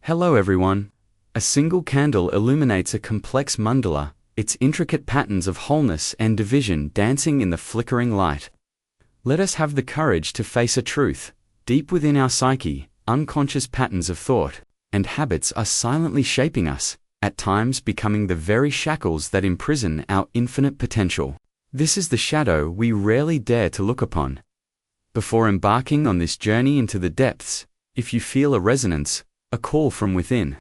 Hello everyone. A single candle illuminates a complex mandala, its intricate patterns of wholeness and division dancing in the flickering light. Let us have the courage to face a truth. Deep within our psyche, unconscious patterns of thought and habits are silently shaping us, at times becoming the very shackles that imprison our infinite potential. This is the shadow we rarely dare to look upon. Before embarking on this journey into the depths, if you feel a resonance, a call from within,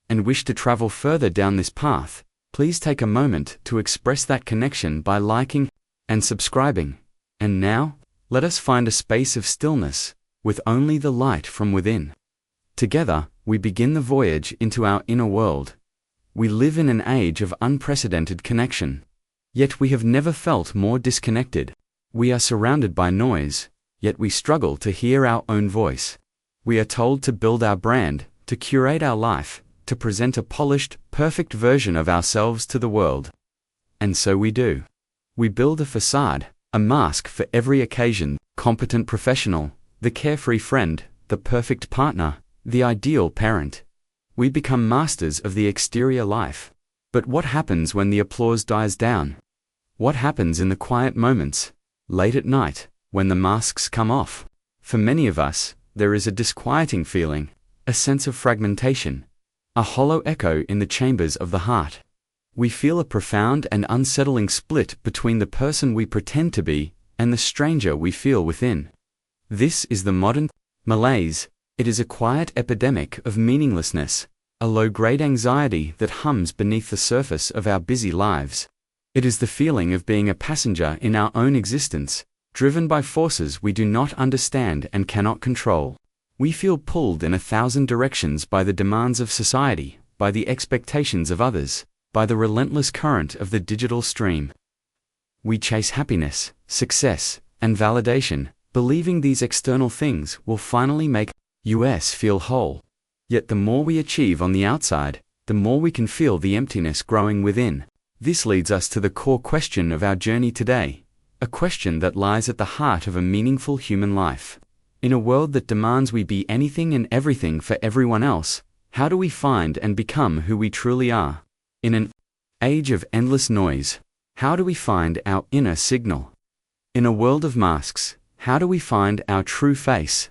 and wish to travel further down this path, please take a moment to express that connection by liking and subscribing. And now, let us find a space of stillness, with only the light from within. Together, we begin the voyage into our inner world. We live in an age of unprecedented connection. Yet we have never felt more disconnected. We are surrounded by noise, yet we struggle to hear our own voice. We are told to build our brand, to curate our life, to present a polished, perfect version of ourselves to the world. And so we do. We build a facade, a mask for every occasion: competent professional, the carefree friend, the perfect partner, the ideal parent. We become masters of the exterior life. But what happens when the applause dies down? What happens in the quiet moments, late at night, when the masks come off? For many of us, there is a disquieting feeling, a sense of fragmentation, a hollow echo in the chambers of the heart. We feel a profound and unsettling split between the person we pretend to be and the stranger we feel within. This is the modern malaise. It is a quiet epidemic of meaninglessness, a low-grade anxiety that hums beneath the surface of our busy lives. It is the feeling of being a passenger in our own existence, driven by forces we do not understand and cannot control. We feel pulled in 1,000 directions by the demands of society, by the expectations of others, by the relentless current of the digital stream. We chase happiness, success, and validation, believing these external things will finally make us feel whole. Yet the more we achieve on the outside, the more we can feel the emptiness growing within. This leads us to the core question of our journey today, a question that lies at the heart of a meaningful human life. In a world that demands we be anything and everything for everyone else, how do we find and become who we truly are? In an age of endless noise, how do we find our inner signal? In a world of masks, how do we find our true face?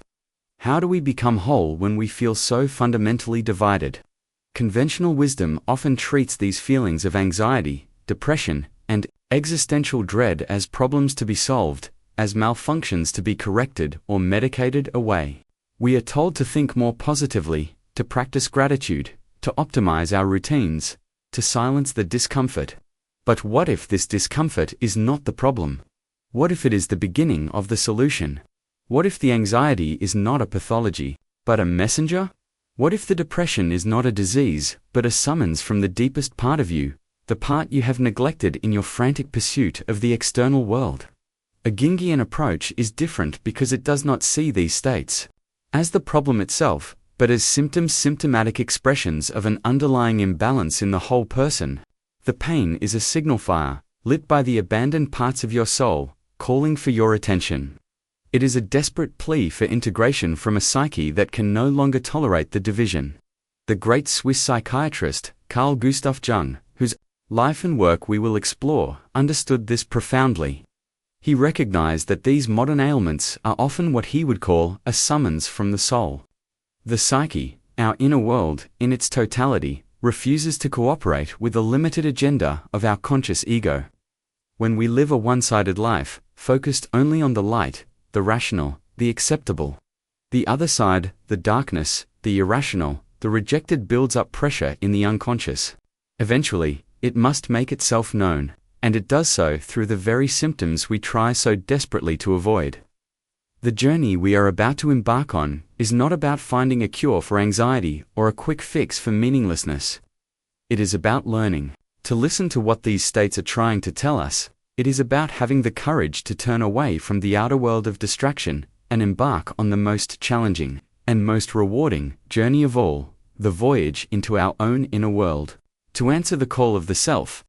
How do we become whole when we feel so fundamentally divided? Conventional wisdom often treats these feelings of anxiety, depression, and existential dread as problems to be solved, as malfunctions to be corrected or medicated away. We are told to think more positively, to practice gratitude, to optimize our routines, to silence the discomfort. But what if this discomfort is not the problem? What if it is the beginning of the solution? What if the anxiety is not a pathology, but a messenger? What if the depression is not a disease, but a summons from the deepest part of you, the part you have neglected in your frantic pursuit of the external world? A Jungian approach is different because it does not see these states as the problem itself, but as symptomatic expressions of an underlying imbalance in the whole person. The pain is a signal fire, lit by the abandoned parts of your soul, calling for your attention. It is a desperate plea for integration from a psyche that can no longer tolerate the division. The great Swiss psychiatrist, Carl Gustav Jung, whose life and work we will explore, understood this profoundly. He recognized that these modern ailments are often what he would call a summons from the soul. The psyche, our inner world, in its totality, refuses to cooperate with the limited agenda of our conscious ego. When we live a one-sided life, focused only on the light, the rational, the acceptable, the other side, the darkness, the irrational, the rejected builds up pressure in the unconscious. Eventually, it must make itself known, and it does so through the very symptoms we try so desperately to avoid. The journey we are about to embark on is not about finding a cure for anxiety or a quick fix for meaninglessness. It is about learning to listen to what these states are trying to tell us. It is about having the courage to turn away from the outer world of distraction and embark on the most challenging and most rewarding journey of all, the voyage into our own inner world. To answer the call of the self,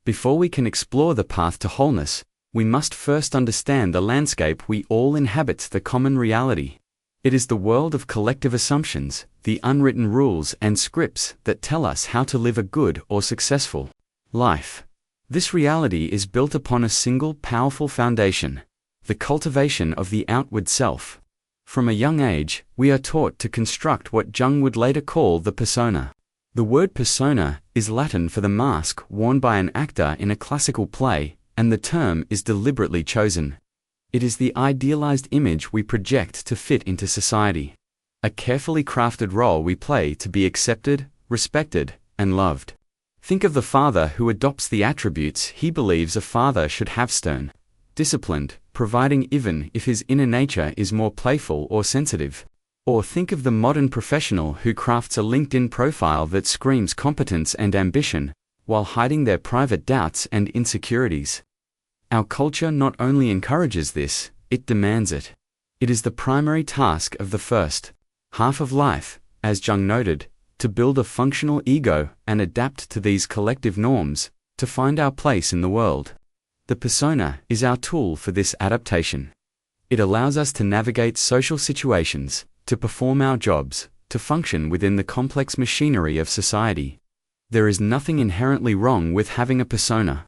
before we can explore the path to wholeness, we must first understand the landscape we all inhabit, the common reality. It is the world of collective assumptions, the unwritten rules and scripts that tell us how to live a good or successful life. This reality is built upon a single powerful foundation: the cultivation of the outward self. From a young age, we are taught to construct what Jung would later call the persona. The word persona is Latin for the mask worn by an actor in a classical play, and the term is deliberately chosen. It is the idealized image we project to fit into society. A carefully crafted role we play to be accepted, respected, and loved. Think of the father who adopts the attributes he believes a father should have: stern, disciplined, providing even if his inner nature is more playful or sensitive. Or think of the modern professional who crafts a LinkedIn profile that screams competence and ambition, while hiding their private doubts and insecurities. Our culture not only encourages this, it demands it. It is the primary task of the first half of life, as Jung noted, to build a functional ego and adapt to these collective norms, to find our place in the world. The persona is our tool for this adaptation. It allows us to navigate social situations, to perform our jobs, to function within the complex machinery of society. There is nothing inherently wrong with having a persona.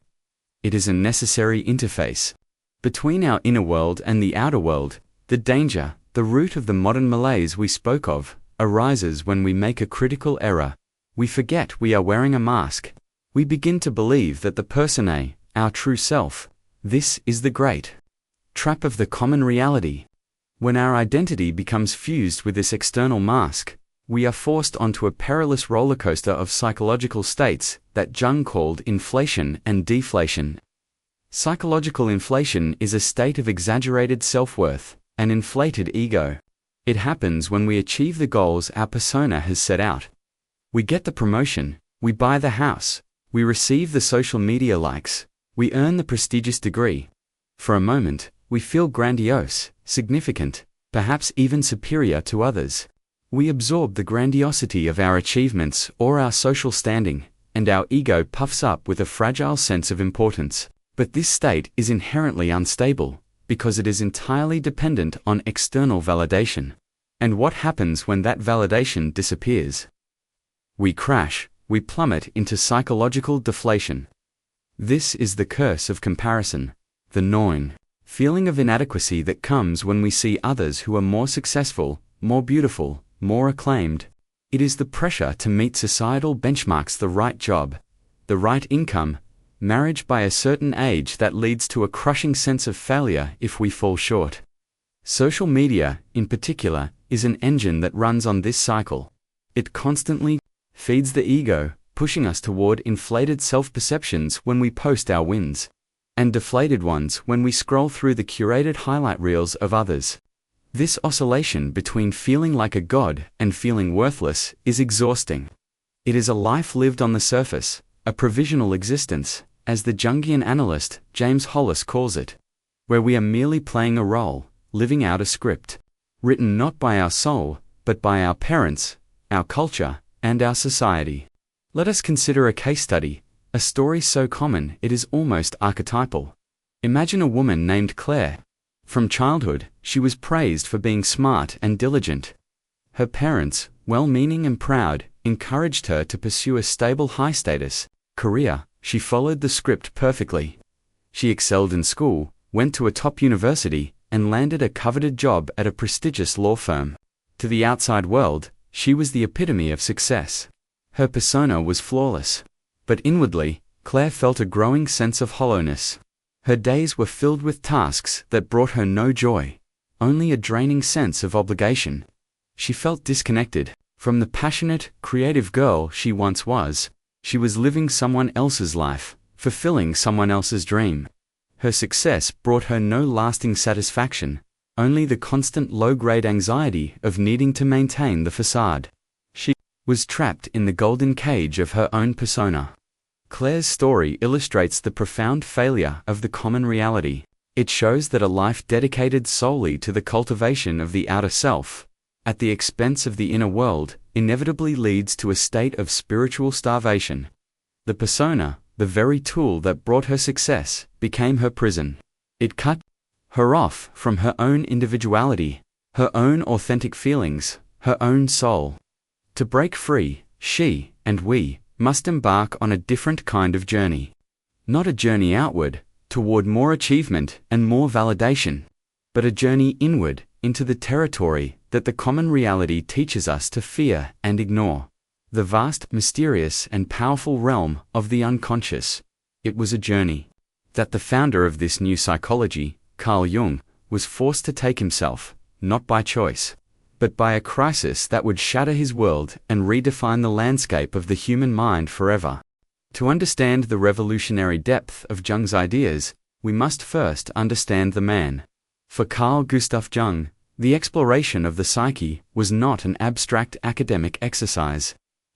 It is a necessary interface between our inner world and the outer world. The danger, the root of the modern malaise we spoke of, arises when we make a critical error. We forget we are wearing a mask. We begin to believe that the personae, our true self, this is the great trap of the common reality. When our identity becomes fused with this external mask, we are forced onto a perilous rollercoaster of psychological states that Jung called inflation and deflation. Psychological inflation is a state of exaggerated self-worth, an inflated ego. It happens when we achieve the goals our persona has set out. We get the promotion, we buy the house, we receive the social media likes, we earn the prestigious degree. For a moment, we feel grandiose, significant, perhaps even superior to others. We absorb the grandiosity of our achievements or our social standing, and our ego puffs up with a fragile sense of importance. But this state is inherently unstable, because it is entirely dependent on external validation. And what happens when that validation disappears? We crash, we plummet into psychological deflation. This is the curse of comparison, the gnawing feeling of inadequacy that comes when we see others who are more successful, more beautiful, more acclaimed. It is the pressure to meet societal benchmarks: the right job, the right income, marriage by a certain age that leads to a crushing sense of failure if we fall short. Social media, in particular, is an engine that runs on this cycle. It constantly feeds the ego, pushing us toward inflated self-perceptions when we post our wins, and deflated ones when we scroll through the curated highlight reels of others. This oscillation between feeling like a god and feeling worthless is exhausting. It is a life lived on the surface, a provisional existence, as the Jungian analyst James Hollis calls it, where we are merely playing a role, living out a script, written not by our soul, but by our parents, our culture, and our society. Let us consider a case study, a story so common it is almost archetypal. Imagine a woman named Claire. From childhood, she was praised for being smart and diligent. Her parents, well-meaning and proud, encouraged her to pursue a stable high-status career. She followed the script perfectly. She excelled in school, went to a top university, and landed a coveted job at a prestigious law firm. To the outside world, she was the epitome of success. Her persona was flawless. But inwardly, Claire felt a growing sense of hollowness. Her days were filled with tasks that brought her no joy, only a draining sense of obligation. She felt disconnected from the passionate, creative girl she once was. She was living someone else's life, fulfilling someone else's dream. Her success brought her no lasting satisfaction, only the constant low-grade anxiety of needing to maintain the facade. She was trapped in the golden cage of her own persona. Claire's story illustrates the profound failure of the common reality. It shows that a life dedicated solely to the cultivation of the outer self, at the expense of the inner world, inevitably leads to a state of spiritual starvation. The persona, the very tool that brought her success, became her prison. It cut her off from her own individuality, her own authentic feelings, her own soul. To break free, she, and we, must embark on a different kind of journey. Not a journey outward, toward more achievement and more validation, but a journey inward, into the territory that the common reality teaches us to fear and ignore. The vast, mysterious, and powerful realm of the unconscious. It was a journey that the founder of this new psychology, Carl Jung, was forced to take himself, not by choice, but by a crisis that would shatter his world and redefine the landscape of the human mind forever. To understand the revolutionary depth of Jung's ideas, we must first understand the man. For Carl Gustav Jung, the exploration of the psyche was not an abstract academic exercise.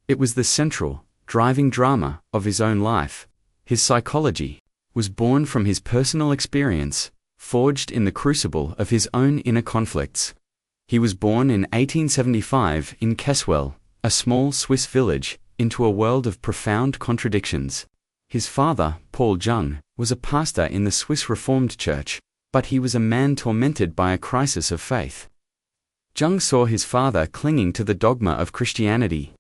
It was the central, driving drama of his own life. His psychology was born from his personal experience, forged in the crucible of his own inner conflicts. He was born in 1875 in Keswell, a small Swiss village, into a world of profound contradictions. His father, Paul Jung, was a pastor in the Swiss Reformed Church, but he was a man tormented by a crisis of faith. Jung saw his father clinging to the dogma of Christianity,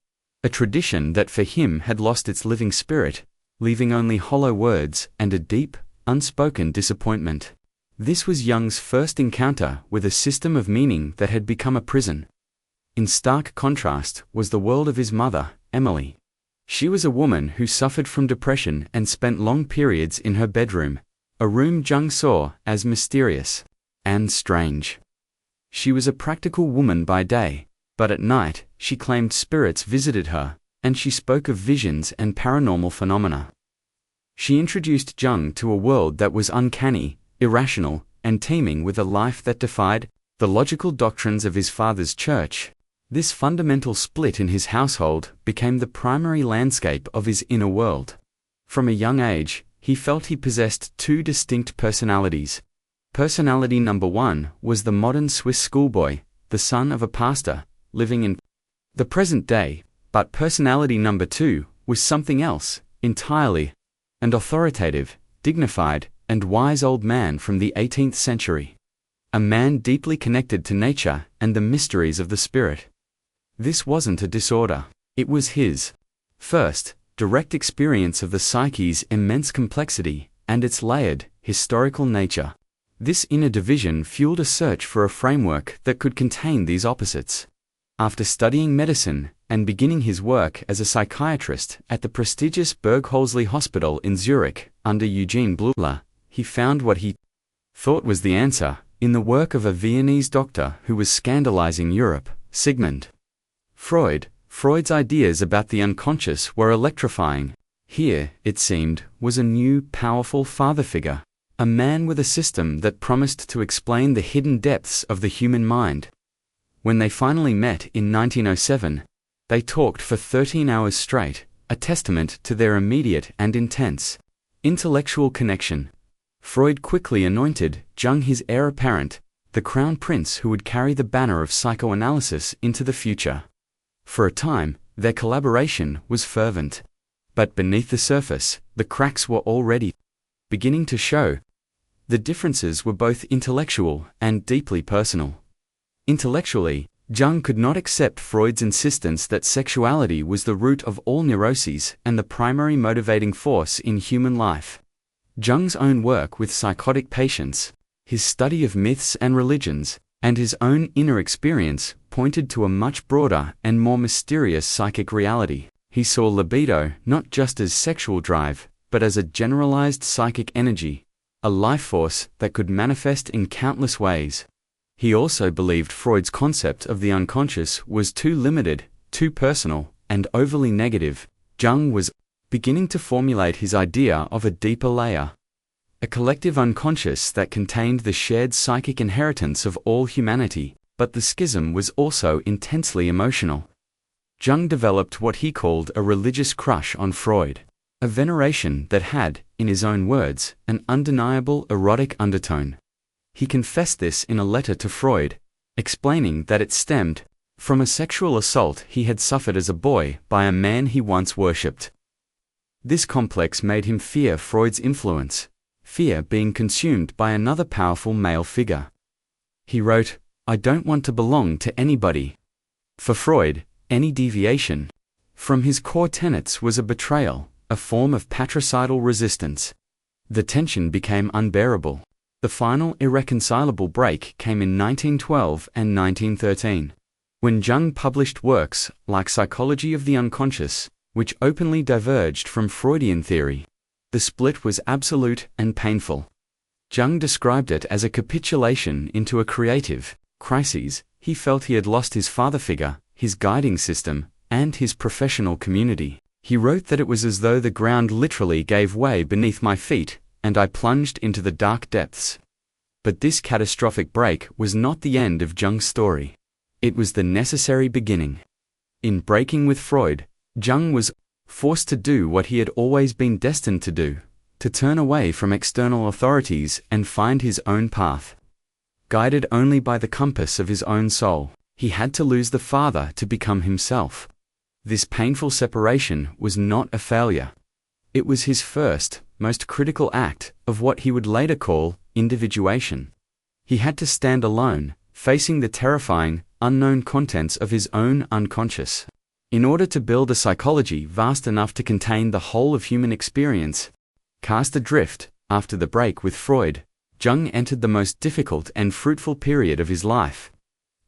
a tradition that for him had lost its living spirit, leaving only hollow words and a deep, unspoken disappointment. This was Jung's first encounter with a system of meaning that had become a prison. In stark contrast was the world of his mother, Emily. She was a woman who suffered from depression and spent long periods in her bedroom, a room Jung saw as mysterious and strange. She was a practical woman by day, but at night she claimed spirits visited her, and she spoke of visions and paranormal phenomena. She introduced Jung to a world that was uncanny, irrational, and teeming with a life that defied the logical doctrines of his father's church. This fundamental split in his household became the primary landscape of his inner world. From a young age, he felt he possessed two distinct personalities. Personality number one was the modern Swiss schoolboy, the son of a pastor, living in the present day, but personality number two was something else, entirely, an authoritative, dignified, and wise old man from the 18th century. A man deeply connected to nature and the mysteries of the spirit. This wasn't a disorder. It was his first, direct experience of the psyche's immense complexity and its layered, historical nature. This inner division fueled a search for a framework that could contain these opposites. After studying medicine and beginning his work as a psychiatrist at the prestigious Bergholzli Hospital in Zurich under Eugene Bleuler, he found what he thought was the answer in the work of a Viennese doctor who was scandalizing Europe, Sigmund Freud. Freud's ideas about the unconscious were electrifying. Here, it seemed, was a new, powerful father figure, a man with a system that promised to explain the hidden depths of the human mind. When they finally met in 1907, they talked for 13 hours straight, a testament to their immediate and intense intellectual connection. Freud quickly anointed Jung his heir apparent, the crown prince who would carry the banner of psychoanalysis into the future. For a time, their collaboration was fervent. But beneath the surface, the cracks were already beginning to show. The differences were both intellectual and deeply personal. Intellectually, Jung could not accept Freud's insistence that sexuality was the root of all neuroses and the primary motivating force in human life. Jung's own work with psychotic patients, his study of myths and religions, and his own inner experience pointed to a much broader and more mysterious psychic reality. He saw libido not just as sexual drive, but as a generalized psychic energy, a life force that could manifest in countless ways. He also believed Freud's concept of the unconscious was too limited, too personal, and overly negative. Jung was beginning to formulate his idea of a deeper layer, a collective unconscious that contained the shared psychic inheritance of all humanity, but the schism was also intensely emotional. Jung developed what he called a religious crush on Freud, a veneration that had, in his own words, an undeniable erotic undertone. He confessed this in a letter to Freud, explaining that it stemmed from a sexual assault he had suffered as a boy by a man he once worshipped. This complex made him fear Freud's influence, fear being consumed by another powerful male figure. He wrote, I don't want to belong to anybody. For Freud, any deviation from his core tenets was a betrayal, a form of patricidal resistance. The tension became unbearable. The final irreconcilable break came in 1912 and 1913, when Jung published works like Psychology of the Unconscious, which openly diverged from Freudian theory. The split was absolute and painful. Jung described it as a capitulation into a creative crisis. He felt he had lost his father figure, his guiding system, and his professional community. He wrote that it was as though the ground literally gave way beneath my feet, and I plunged into the dark depths. But this catastrophic break was not the end of Jung's story. It was the necessary beginning. In breaking with Freud, Jung was forced to do what he had always been destined to do, to turn away from external authorities and find his own path. Guided only by the compass of his own soul, he had to lose the father to become himself. This painful separation was not a failure. It was his first, most critical act of what he would later call individuation. He had to stand alone, facing the terrifying, unknown contents of his own unconscious. In order to build a psychology vast enough to contain the whole of human experience, cast adrift, after the break with Freud, Jung entered the most difficult and fruitful period of his life.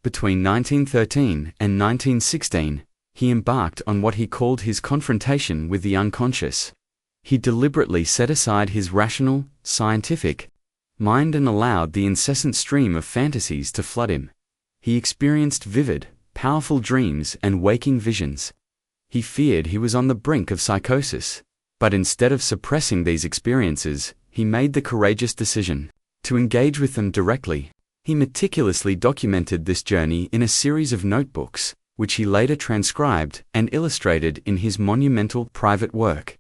Between 1913 and 1916, he embarked on what he called his confrontation with the unconscious. He deliberately set aside his rational, scientific mind and allowed the incessant stream of fantasies to flood him. He experienced vivid, powerful dreams and waking visions. He feared he was on the brink of psychosis, but instead of suppressing these experiences, he made the courageous decision to engage with them directly. He meticulously documented this journey in a series of notebooks, which he later transcribed and illustrated in his monumental private work,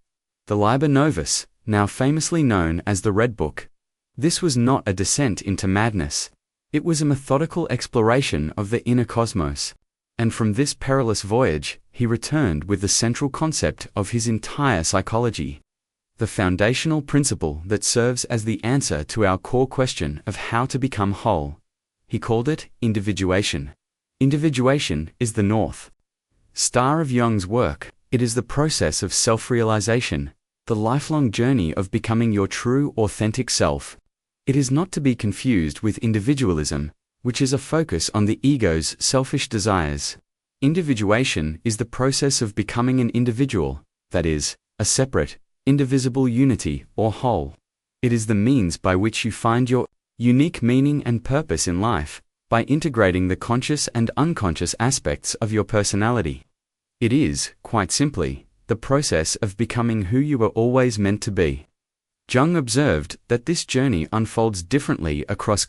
the Liber Novus, now famously known as the Red Book. This was not a descent into madness. It was a methodical exploration of the inner cosmos. And from this perilous voyage, he returned with the central concept of his entire psychology, the foundational principle that serves as the answer to our core question of how to become whole. He called it individuation. Individuation is the North Star of Jung's work. It is the process of self-realization, the lifelong journey of becoming your true, authentic self. It is not to be confused with individualism, which is a focus on the ego's selfish desires. Individuation is the process of becoming an individual, that is, a separate, indivisible unity or whole. It is the means by which you find your unique meaning and purpose in life, by integrating the conscious and unconscious aspects of your personality. It is, quite simply, the process of becoming who you were always meant to be. Jung observed that this journey unfolds differently across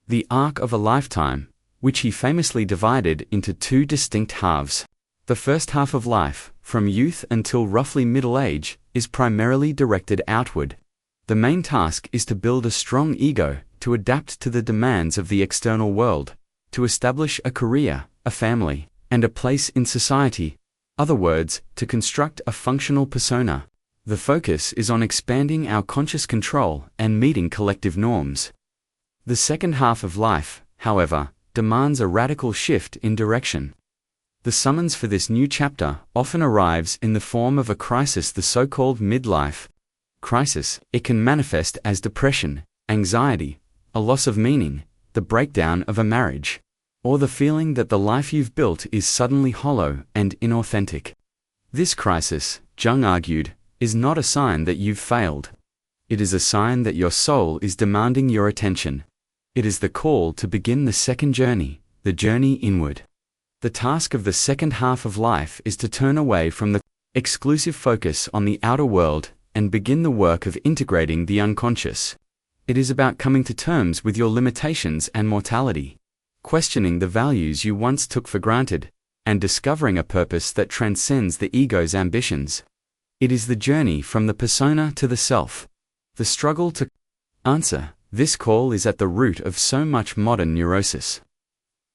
the arc of a lifetime, which he famously divided into two distinct halves. The first half of life, from youth until roughly middle age, is primarily directed outward. The main task is to build a strong ego, to adapt to the demands of the external world, to establish a career, a family, and a place in society. Other words, to construct a functional persona. The focus is on expanding our conscious control and meeting collective norms. The second half of life, however, demands a radical shift in direction. The summons for this new chapter often arrives in the form of a crisis, the so-called midlife crisis. It can manifest as depression, anxiety, a loss of meaning, the breakdown of a marriage, or the feeling that the life you've built is suddenly hollow and inauthentic. This crisis, Jung argued, is not a sign that you've failed. It is a sign that your soul is demanding your attention. It is the call to begin the second journey, the journey inward. The task of the second half of life is to turn away from the exclusive focus on the outer world and begin the work of integrating the unconscious. It is about coming to terms with your limitations and mortality, questioning the values you once took for granted, and discovering a purpose that transcends the ego's ambitions. It is the journey from the persona to the self, the struggle to answer. This call is at the root of so much modern neurosis.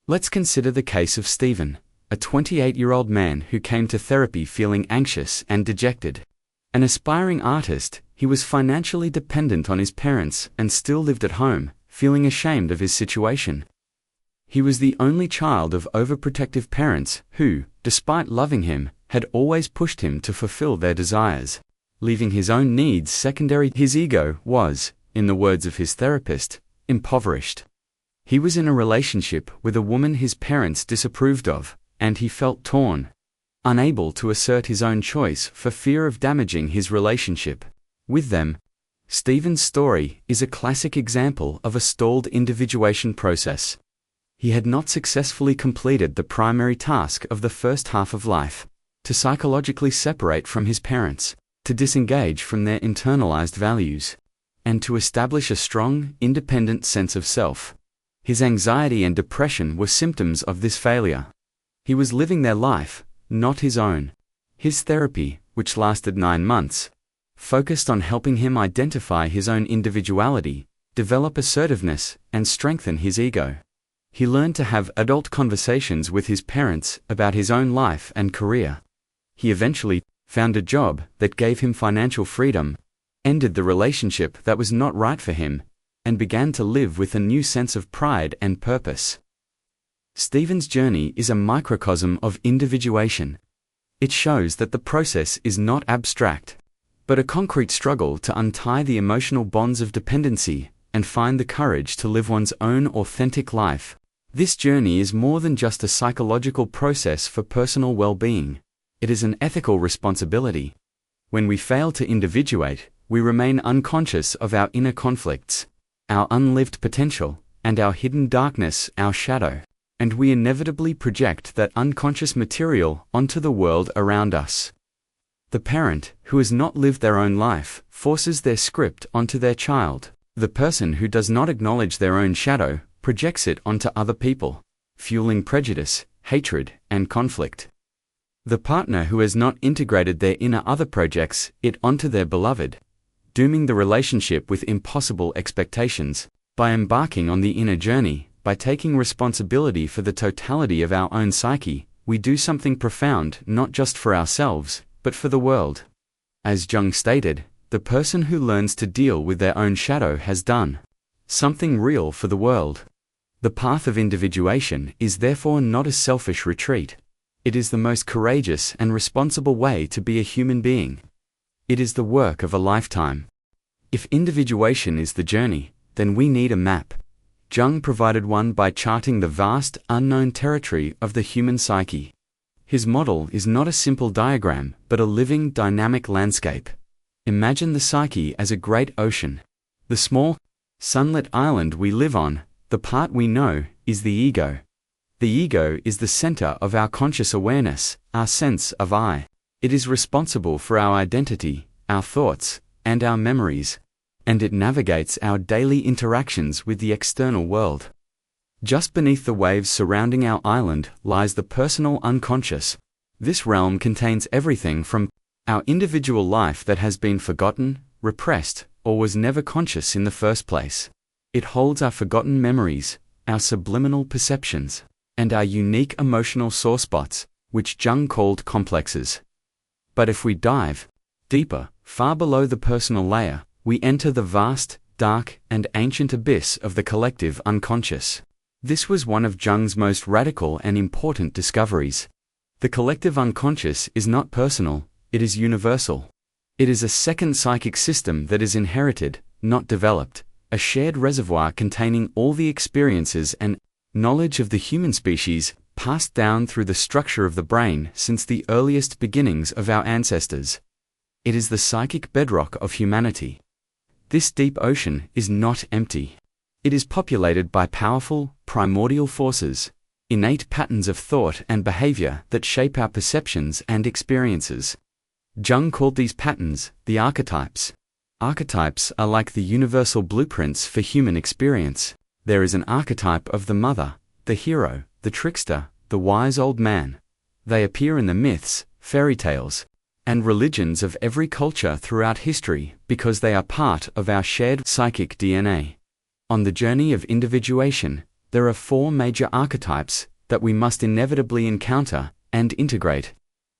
Let's consider the case of Stephen, a 28-year-old man who came to therapy feeling anxious and dejected. An aspiring artist, he was financially dependent on his parents and still lived at home, feeling ashamed of his situation. He was the only child of overprotective parents who, despite loving him, had always pushed him to fulfill their desires, leaving his own needs secondary. His ego was, in the words of his therapist, impoverished. He was in a relationship with a woman his parents disapproved of, and he felt torn, unable to assert his own choice for fear of damaging his relationship with them. Stephen's story is a classic example of a stalled individuation process. He had not successfully completed the primary task of the first half of life, to psychologically separate from his parents, to disengage from their internalized values, and to establish a strong, independent sense of self. His anxiety and depression were symptoms of this failure. He was living their life, not his own. His therapy, which lasted 9 months, focused on helping him identify his own individuality, develop assertiveness, and strengthen his ego. He learned to have adult conversations with his parents about his own life and career. He eventually found a job that gave him financial freedom, ended the relationship that was not right for him, and began to live with a new sense of pride and purpose. Stephen's journey is a microcosm of individuation. It shows that the process is not abstract, but a concrete struggle to untie the emotional bonds of dependency and find the courage to live one's own authentic life. This journey is more than just a psychological process for personal well-being. It is an ethical responsibility. When we fail to individuate, we remain unconscious of our inner conflicts, our unlived potential, and our hidden darkness, our shadow, and we inevitably project that unconscious material onto the world around us. The parent, who has not lived their own life, forces their script onto their child. The person who does not acknowledge their own shadow projects it onto other people, fueling prejudice, hatred, and conflict. The partner who has not integrated their inner other projects it onto their beloved, dooming the relationship with impossible expectations. By embarking on the inner journey, by taking responsibility for the totality of our own psyche, we do something profound not just for ourselves, but for the world. As Jung stated, the person who learns to deal with their own shadow has done something real for the world. The path of individuation is therefore not a selfish retreat. It is the most courageous and responsible way to be a human being. It is the work of a lifetime. If individuation is the journey, then we need a map. Jung provided one by charting the vast, unknown territory of the human psyche. His model is not a simple diagram, but a living, dynamic landscape. Imagine the psyche as a great ocean. The small, sunlit island we live on, the part we know, is the ego. The ego is the center of our conscious awareness, our sense of I. It is responsible for our identity, our thoughts, and our memories, and it navigates our daily interactions with the external world. Just beneath the waves surrounding our island lies the personal unconscious. This realm contains everything from our individual life that has been forgotten, repressed, or was never conscious in the first place. It holds our forgotten memories, our subliminal perceptions, and our unique emotional sore spots, which Jung called complexes. But if we dive deeper, far below the personal layer, we enter the vast, dark, and ancient abyss of the collective unconscious. This was one of Jung's most radical and important discoveries. The collective unconscious is not personal, it is universal. It is a second psychic system that is inherited, not developed, a shared reservoir containing all the experiences and knowledge of the human species, passed down through the structure of the brain since the earliest beginnings of our ancestors. It is the psychic bedrock of humanity. This deep ocean is not empty. It is populated by powerful, primordial forces, innate patterns of thought and behavior that shape our perceptions and experiences. Jung called these patterns the archetypes. Archetypes are like the universal blueprints for human experience. There is an archetype of the mother, the hero, the trickster, the wise old man. They appear in the myths, fairy tales, and religions of every culture throughout history because they are part of our shared psychic DNA. On the journey of individuation, there are 4 major archetypes that we must inevitably encounter and integrate.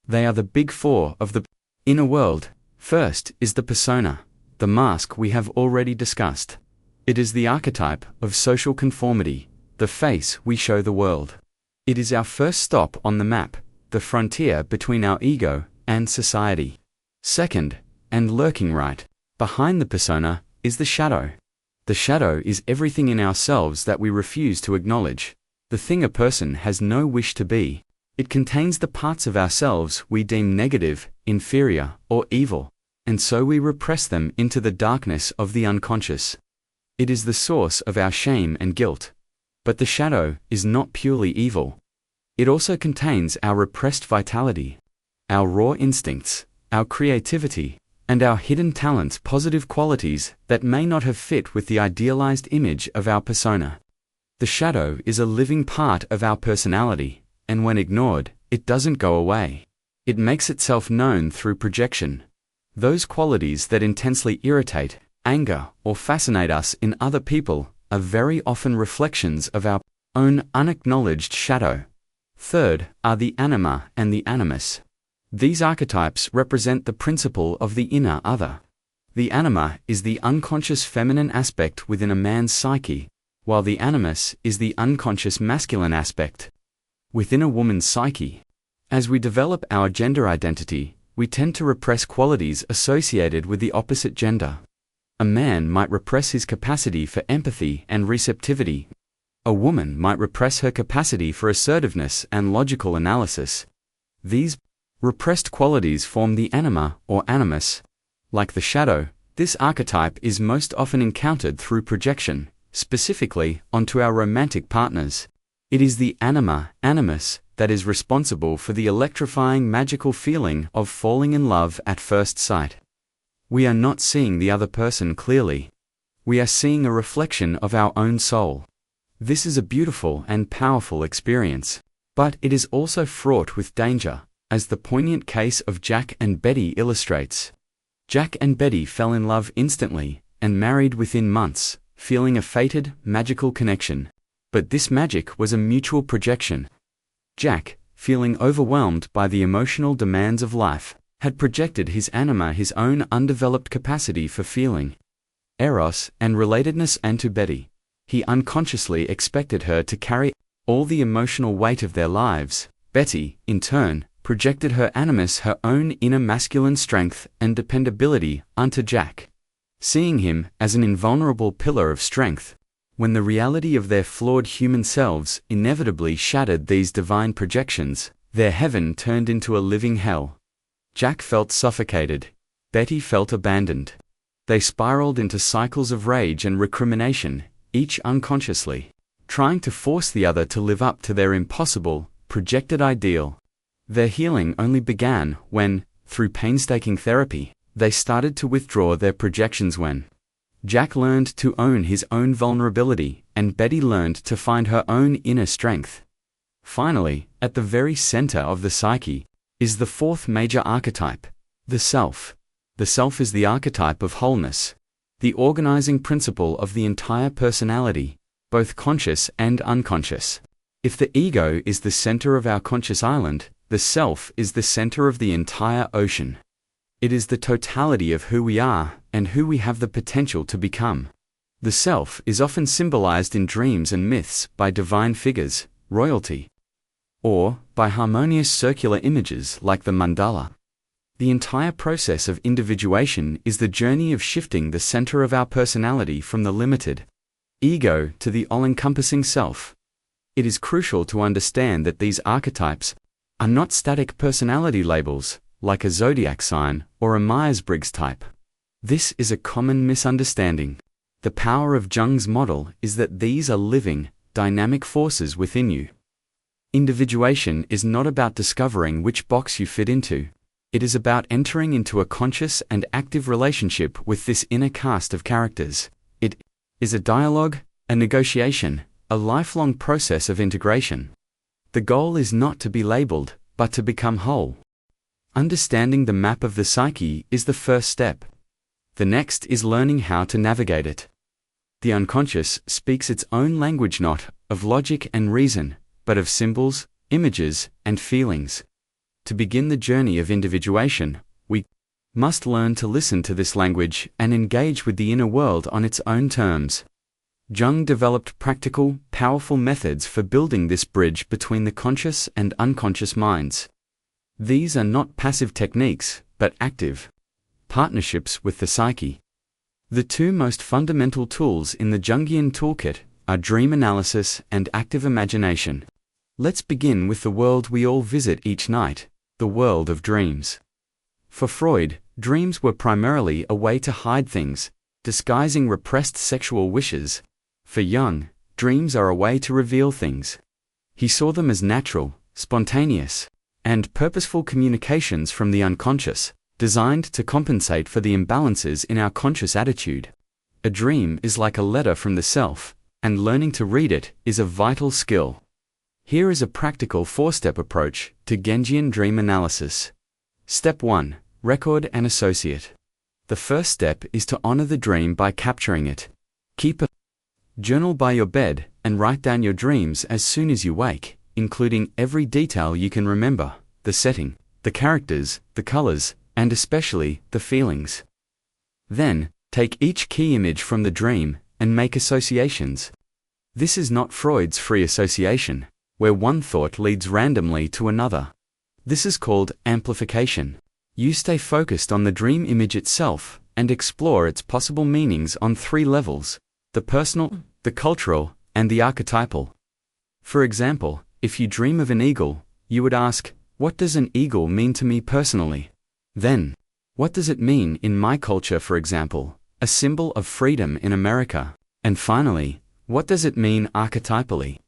They are the big 4 of the inner world. First is the persona, the mask we have already discussed. It is the archetype of social conformity, The face we show the world. It is our first stop on the map, the frontier between our ego and society. Second, and lurking right behind the persona, is the shadow. The shadow is everything in ourselves that we refuse to acknowledge, the thing a person has no wish to be. It contains the parts of ourselves we deem negative, inferior, or evil, and so we repress them into the darkness of the unconscious. It is the source of our shame and guilt. But the shadow is not purely evil. It also contains our repressed vitality, our raw instincts, our creativity, and our hidden talents, positive qualities that may not have fit with the idealized image of our persona. The shadow is a living part of our personality, and when ignored, it doesn't go away. It makes itself known through projection. Those qualities that intensely irritate, anger, or fascinate us in other people are very often reflections of our own unacknowledged shadow. Third are the Anima and the Animus. These archetypes represent the principle of the inner other. The Anima is the unconscious feminine aspect within a man's psyche, while the Animus is the unconscious masculine aspect within a woman's psyche. As we develop our gender identity, we tend to repress qualities associated with the opposite gender. A man might repress his capacity for empathy and receptivity. A woman might repress her capacity for assertiveness and logical analysis. These repressed qualities form the Anima or Animus. Like the shadow, this archetype is most often encountered through projection, specifically onto our romantic partners. It is the Anima, Animus, that is responsible for the electrifying magical feeling of falling in love at first sight. We are not seeing the other person clearly. We are seeing a reflection of our own soul. This is a beautiful and powerful experience, but it is also fraught with danger, as the poignant case of Jack and Betty illustrates. Jack and Betty fell in love instantly, and married within months, feeling a fated, magical connection. But this magic was a mutual projection. Jack, feeling overwhelmed by the emotional demands of life, had projected his anima, his own undeveloped capacity for feeling, eros, and relatedness, onto Betty. He unconsciously expected her to carry all the emotional weight of their lives. Betty, in turn, projected her animus, her own inner masculine strength and dependability, onto Jack, seeing him as an invulnerable pillar of strength. When the reality of their flawed human selves inevitably shattered these divine projections, their heaven turned into a living hell. Jack felt suffocated. Betty felt abandoned. They spiraled into cycles of rage and recrimination, each unconsciously trying to force the other to live up to their impossible, projected ideal. Their healing only began when, through painstaking therapy, they started to withdraw their projections. When Jack learned to own his own vulnerability, and Betty learned to find her own inner strength. Finally, at the very center of the psyche, is the fourth major archetype, the self. The self is the archetype of wholeness, the organizing principle of the entire personality, both conscious and unconscious. If the ego is the center of our conscious island, the self is the center of the entire ocean. It is the totality of who we are and who we have the potential to become. The self is often symbolized in dreams and myths by divine figures, royalty, or by harmonious circular images like the mandala. The entire process of individuation is the journey of shifting the center of our personality from the limited ego to the all-encompassing self. It is crucial to understand that these archetypes are not static personality labels, like a zodiac sign or a Myers-Briggs type. This is a common misunderstanding. The power of Jung's model is that these are living, dynamic forces within you. Individuation is not about discovering which box you fit into. It is about entering into a conscious and active relationship with this inner cast of characters. It is a dialogue, a negotiation, a lifelong process of integration. The goal is not to be labeled, but to become whole. Understanding the map of the psyche is the first step. The next is learning how to navigate it. The unconscious speaks its own language, not of logic and reason, but of symbols, images, and feelings. To begin the journey of individuation, we must learn to listen to this language and engage with the inner world on its own terms. Jung developed practical, powerful methods for building this bridge between the conscious and unconscious minds. These are not passive techniques, but active partnerships with the psyche. The two most fundamental tools in the Jungian toolkit are dream analysis and active imagination. Let's begin with the world we all visit each night, the world of dreams. For Freud, dreams were primarily a way to hide things, disguising repressed sexual wishes. For Jung, dreams are a way to reveal things. He saw them as natural, spontaneous, and purposeful communications from the unconscious, designed to compensate for the imbalances in our conscious attitude. A dream is like a letter from the self, and learning to read it is a vital skill. Here is a practical 4-step approach to Jungian dream analysis. Step 1. Record and associate. The first step is to honor the dream by capturing it. Keep a journal by your bed and write down your dreams as soon as you wake, including every detail you can remember, the setting, the characters, the colors, and especially the feelings. Then, take each key image from the dream and make associations. This is not Freud's free association, where one thought leads randomly to another. This is called amplification. You stay focused on the dream image itself and explore its possible meanings on 3 levels: the personal, the cultural, and the archetypal. For example, if you dream of an eagle, you would ask, what does an eagle mean to me personally? Then, what does it mean in my culture, for example, a symbol of freedom in America? And finally, what does it mean archetypally?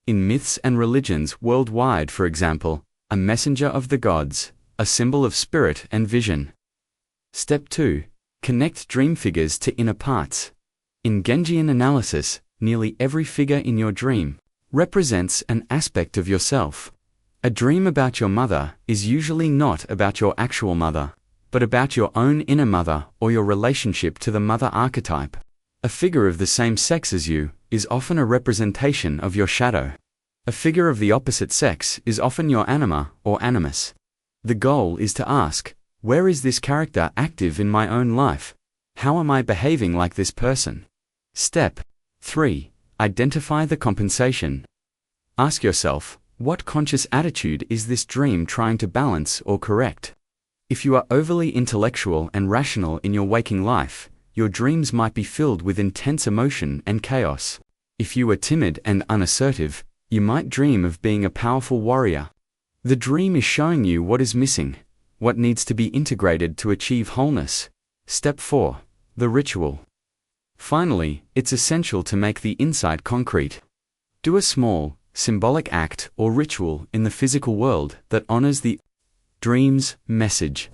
In myths and religions worldwide, for example, a messenger of the gods, a symbol of spirit and vision. Step 2. Connect dream figures to inner parts. In Jungian analysis, nearly every figure in your dream represents an aspect of yourself. A dream about your mother is usually not about your actual mother, but about your own inner mother or your relationship to the mother archetype. A figure of the same sex as you is often a representation of your shadow. A figure of the opposite sex is often your anima or animus. The goal is to ask, where is this character active in my own life? How am I behaving like this person? Step 3. Identify the compensation. Ask yourself, what conscious attitude is this dream trying to balance or correct? If you are overly intellectual and rational in your waking life, your dreams might be filled with intense emotion and chaos. If you are timid and unassertive, you might dream of being a powerful warrior. The dream is showing you what is missing, what needs to be integrated to achieve wholeness. Step 4. The ritual. Finally, it's essential to make the insight concrete. Do a small, symbolic act or ritual in the physical world that honors the dream's message.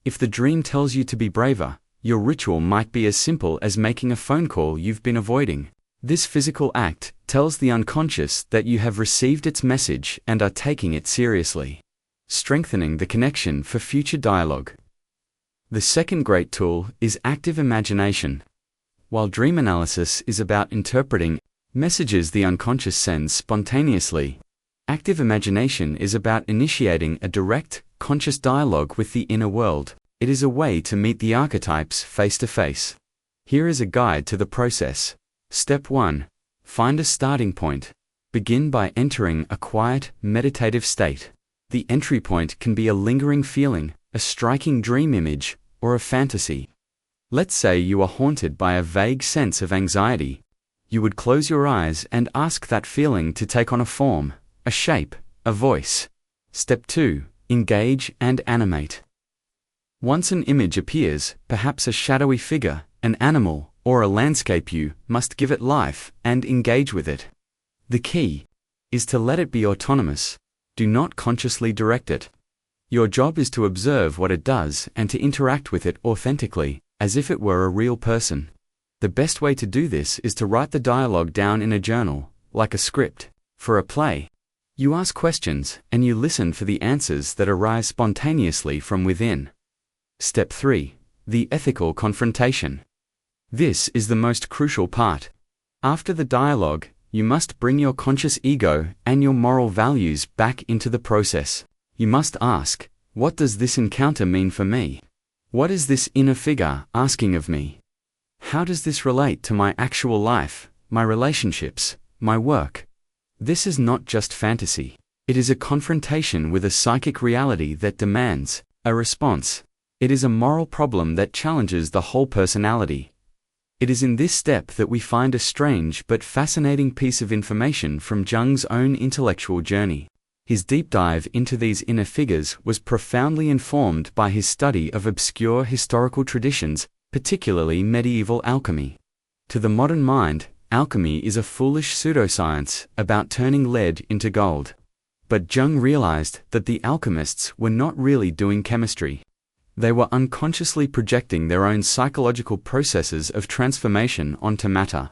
If the dream tells you to be braver, your ritual might be as simple as making a phone call you've been avoiding. This physical act tells the unconscious that you have received its message and are taking it seriously, strengthening the connection for future dialogue. The second great tool is active imagination. While dream analysis is about interpreting messages the unconscious sends spontaneously, active imagination is about initiating a direct, conscious dialogue with the inner world. It is a way to meet the archetypes face to face. Here is a guide to the process. Step 1. Find a starting point. Begin by entering a quiet, meditative state. The entry point can be a lingering feeling, a striking dream image, or a fantasy. Let's say you are haunted by a vague sense of anxiety. You would close your eyes and ask that feeling to take on a form, a shape, a voice. Step 2. Engage and animate. Once an image appears, perhaps a shadowy figure, an animal, or a landscape, you must give it life and engage with it. The key is to let it be autonomous. Do not consciously direct it. Your job is to observe what it does and to interact with it authentically, as if it were a real person. The best way to do this is to write the dialogue down in a journal, like a script for a play. You ask questions and you listen for the answers that arise spontaneously from within. Step 3. The ethical confrontation. This is the most crucial part. After the dialogue, you must bring your conscious ego and your moral values back into the process. You must ask, what does this encounter mean for me? What is this inner figure asking of me? How does this relate to my actual life, my relationships, my work. This is not just fantasy. It is a confrontation with a psychic reality that demands a response. It is a moral problem that challenges the whole personality. It is in this step that we find a strange but fascinating piece of information from Jung's own intellectual journey. His deep dive into these inner figures was profoundly informed by his study of obscure historical traditions, particularly medieval alchemy. To the modern mind, alchemy is a foolish pseudoscience about turning lead into gold. But Jung realized that the alchemists were not really doing chemistry. They were unconsciously projecting their own psychological processes of transformation onto matter.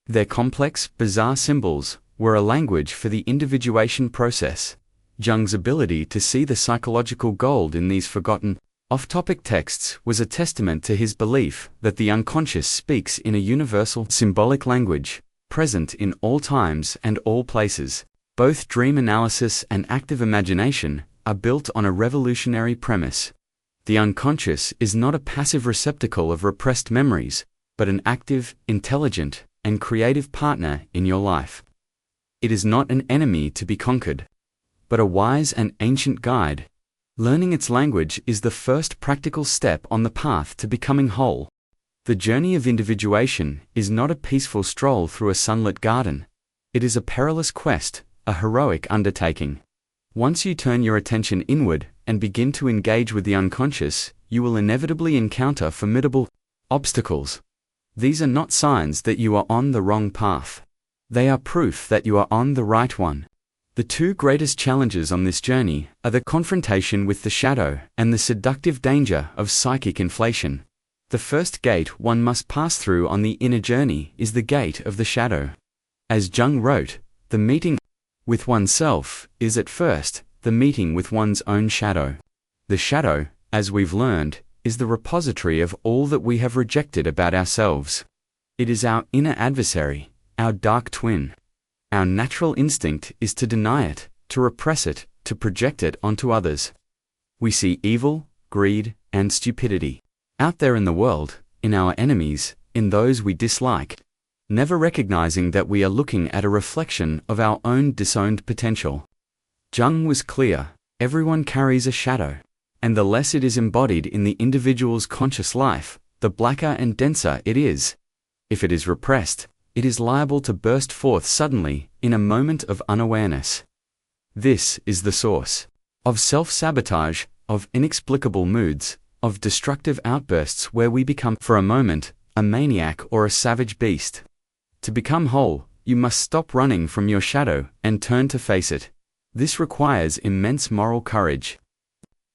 Their complex, bizarre symbols were a language for the individuation process. Jung's ability to see the psychological gold in these forgotten, off-topic texts was a testament to his belief that the unconscious speaks in a universal symbolic language, present in all times and all places. Both dream analysis and active imagination are built on a revolutionary premise. The unconscious is not a passive receptacle of repressed memories, but an active, intelligent, and creative partner in your life. It is not an enemy to be conquered, but a wise and ancient guide. Learning its language is the first practical step on the path to becoming whole. The journey of individuation is not a peaceful stroll through a sunlit garden. It is a perilous quest, a heroic undertaking. Once you turn your attention inward and begin to engage with the unconscious, you will inevitably encounter formidable obstacles. These are not signs that you are on the wrong path. They are proof that you are on the right one. The two greatest challenges on this journey are the confrontation with the shadow and the seductive danger of psychic inflation. The first gate one must pass through on the inner journey is the gate of the shadow. As Jung wrote, the meeting with oneself is at first the meeting with one's own shadow. The shadow, as we've learned, is the repository of all that we have rejected about ourselves. It is our inner adversary, our dark twin. Our natural instinct is to deny it, to repress it, to project it onto others. We see evil, greed, and stupidity out there in the world, in our enemies, in those we dislike, never recognizing that we are looking at a reflection of our own disowned potential. Jung was clear: everyone carries a shadow, and the less it is embodied in the individual's conscious life, the blacker and denser it is. If it is repressed, it is liable to burst forth suddenly, in a moment of unawareness. This is the source of self-sabotage, of inexplicable moods, of destructive outbursts where we become, for a moment, a maniac or a savage beast. To become whole, you must stop running from your shadow and turn to face it. This requires immense moral courage.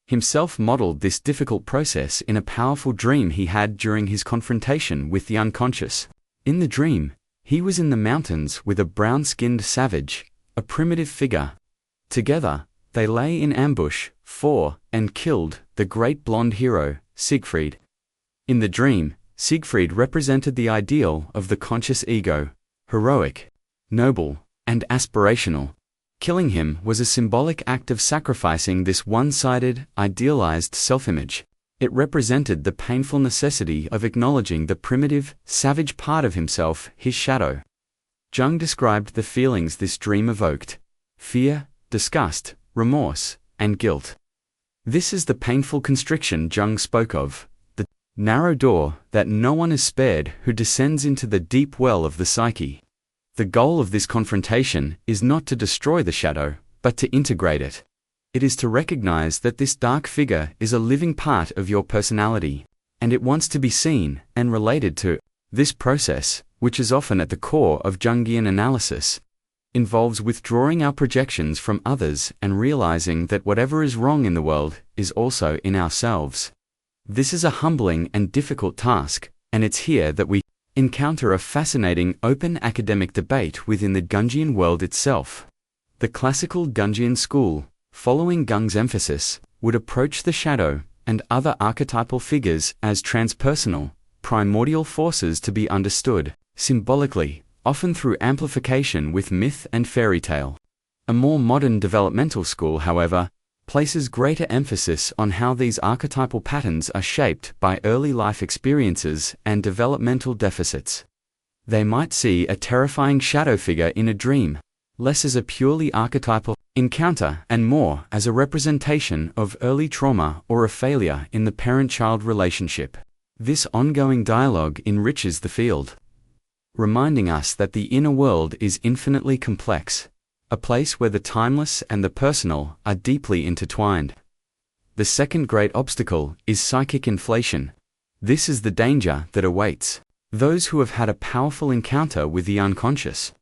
Himself modeled this difficult process in a powerful dream he had during his confrontation with the unconscious. In the dream, he was in the mountains with a brown-skinned savage, a primitive figure. Together, they lay in ambush for and killed the great blonde hero, Siegfried. In the dream, Siegfried represented the ideal of the conscious ego, heroic, noble, and aspirational. Killing him was a symbolic act of sacrificing this one-sided, idealized self-image. It represented the painful necessity of acknowledging the primitive, savage part of himself, his shadow. Jung described the feelings this dream evoked: fear, disgust, remorse, and guilt. This is the painful constriction Jung spoke of, the narrow door that no one is spared who descends into the deep well of the psyche. The goal of this confrontation is not to destroy the shadow, but to integrate it. It is to recognize that this dark figure is a living part of your personality, and it wants to be seen and related to. This process, which is often at the core of Jungian analysis, involves withdrawing our projections from others and realizing that whatever is wrong in the world is also in ourselves. This is a humbling and difficult task, and it's here that we encounter a fascinating open academic debate within the Jungian world itself. The classical Jungian school, following Jung's emphasis, would approach the shadow and other archetypal figures as transpersonal, primordial forces to be understood, symbolically, often through amplification with myth and fairy tale. A more modern developmental school, however, places greater emphasis on how these archetypal patterns are shaped by early life experiences and developmental deficits. They might see a terrifying shadow figure in a dream, less as a purely archetypal encounter and more as a representation of early trauma or a failure in the parent-child relationship. This ongoing dialogue enriches the field, reminding us that the inner world is infinitely complex, a place where the timeless and the personal are deeply intertwined. The second great obstacle is psychic inflation. This is the danger that awaits those who have had a powerful encounter with the unconscious.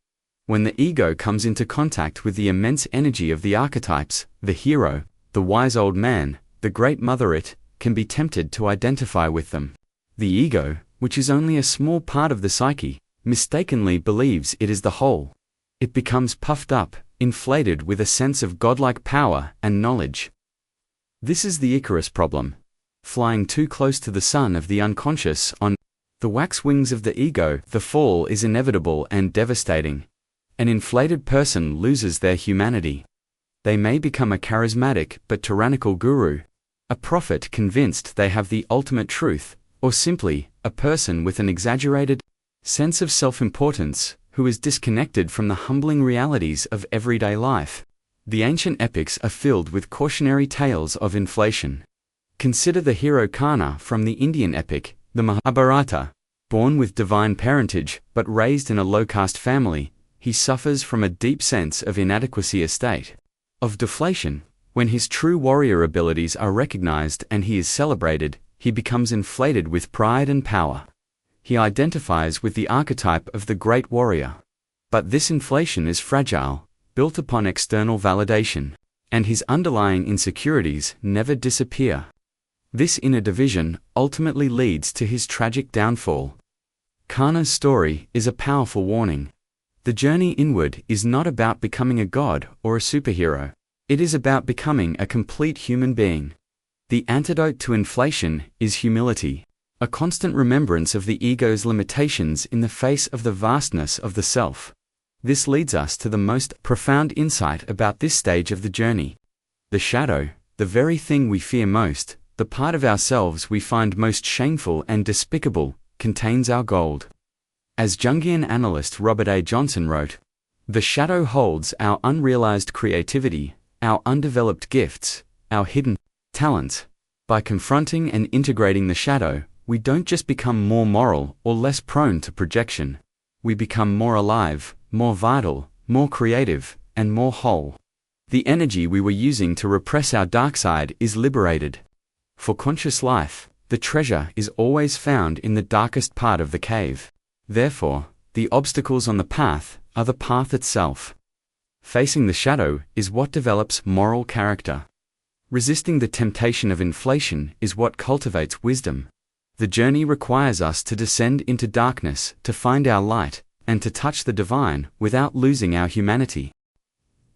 When the ego comes into contact with the immense energy of the archetypes, the hero, the wise old man, the great mother, it can be tempted to identify with them. The ego, which is only a small part of the psyche, mistakenly believes it is the whole. It becomes puffed up, inflated with a sense of godlike power and knowledge. This is the Icarus problem. Flying too close to the sun of the unconscious on the wax wings of the ego, the fall is inevitable and devastating. An inflated person loses their humanity. They may become a charismatic but tyrannical guru, a prophet convinced they have the ultimate truth, or simply a person with an exaggerated sense of self-importance who is disconnected from the humbling realities of everyday life. The ancient epics are filled with cautionary tales of inflation. Consider the hero Karna from the Indian epic, the Mahabharata. Born with divine parentage, but raised in a low-caste family, he suffers from a deep sense of inadequacy, a state of deflation. When his true warrior abilities are recognized and he is celebrated, he becomes inflated with pride and power. He identifies with the archetype of the great warrior. But this inflation is fragile, built upon external validation, and his underlying insecurities never disappear. This inner division ultimately leads to his tragic downfall. Karna's story is a powerful warning. The journey inward is not about becoming a god or a superhero. It is about becoming a complete human being. The antidote to inflation is humility, a constant remembrance of the ego's limitations in the face of the vastness of the self. This leads us to the most profound insight about this stage of the journey. The shadow, the very thing we fear most, the part of ourselves we find most shameful and despicable, contains our gold. As Jungian analyst Robert A. Johnson wrote, "The shadow holds our unrealized creativity, our undeveloped gifts, our hidden talents." By confronting and integrating the shadow, we don't just become more moral or less prone to projection. We become more alive, more vital, more creative, and more whole. The energy we were using to repress our dark side is liberated. For conscious life, the treasure is always found in the darkest part of the cave. Therefore, the obstacles on the path are the path itself. Facing the shadow is what develops moral character. Resisting the temptation of inflation is what cultivates wisdom. The journey requires us to descend into darkness, to find our light, and to touch the divine without losing our humanity.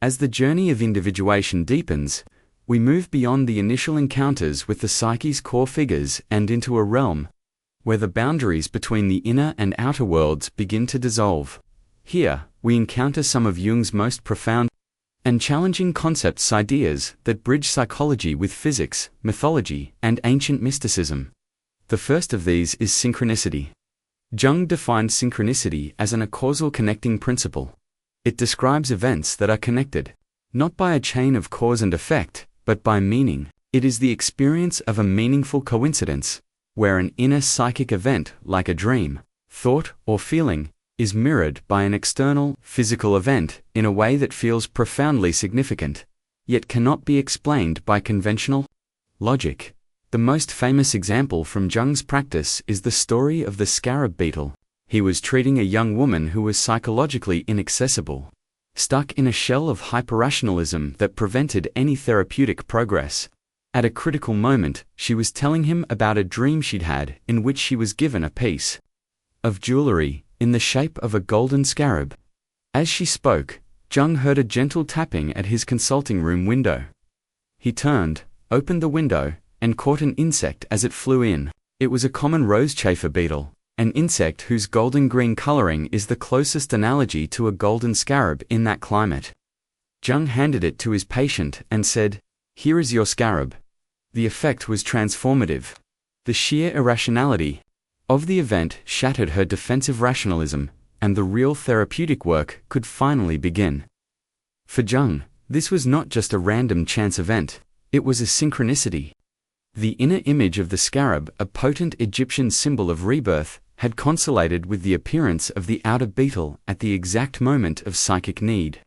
As the journey of individuation deepens, we move beyond the initial encounters with the psyche's core figures and into a realm where the boundaries between the inner and outer worlds begin to dissolve. Here, we encounter some of Jung's most profound and challenging concepts, ideas that bridge psychology with physics, mythology, and ancient mysticism. The first of these is synchronicity. Jung defined synchronicity as a causal connecting principle. It describes events that are connected, not by a chain of cause and effect, but by meaning. It is the experience of a meaningful coincidence, where an inner psychic event, like a dream, thought, or feeling, is mirrored by an external, physical event in a way that feels profoundly significant, yet cannot be explained by conventional logic. The most famous example from Jung's practice is the story of the scarab beetle. He was treating a young woman who was psychologically inaccessible, stuck in a shell of hyperrationalism that prevented any therapeutic progress. At a critical moment, she was telling him about a dream she'd had in which she was given a piece of jewelry in the shape of a golden scarab. As she spoke, Jung heard a gentle tapping at his consulting room window. He turned, opened the window, and caught an insect as it flew in. It was a common rose chafer beetle, an insect whose golden-green coloring is the closest analogy to a golden scarab in that climate. Jung handed it to his patient and said, "Here is your scarab." The effect was transformative. The sheer irrationality, of the event shattered her defensive rationalism, and the real therapeutic work could finally begin. For Jung, this was not just a random chance event, it was a synchronicity. The inner image of the scarab, a potent Egyptian symbol of rebirth, had consolidated with the appearance of the outer beetle at the exact moment of psychic need.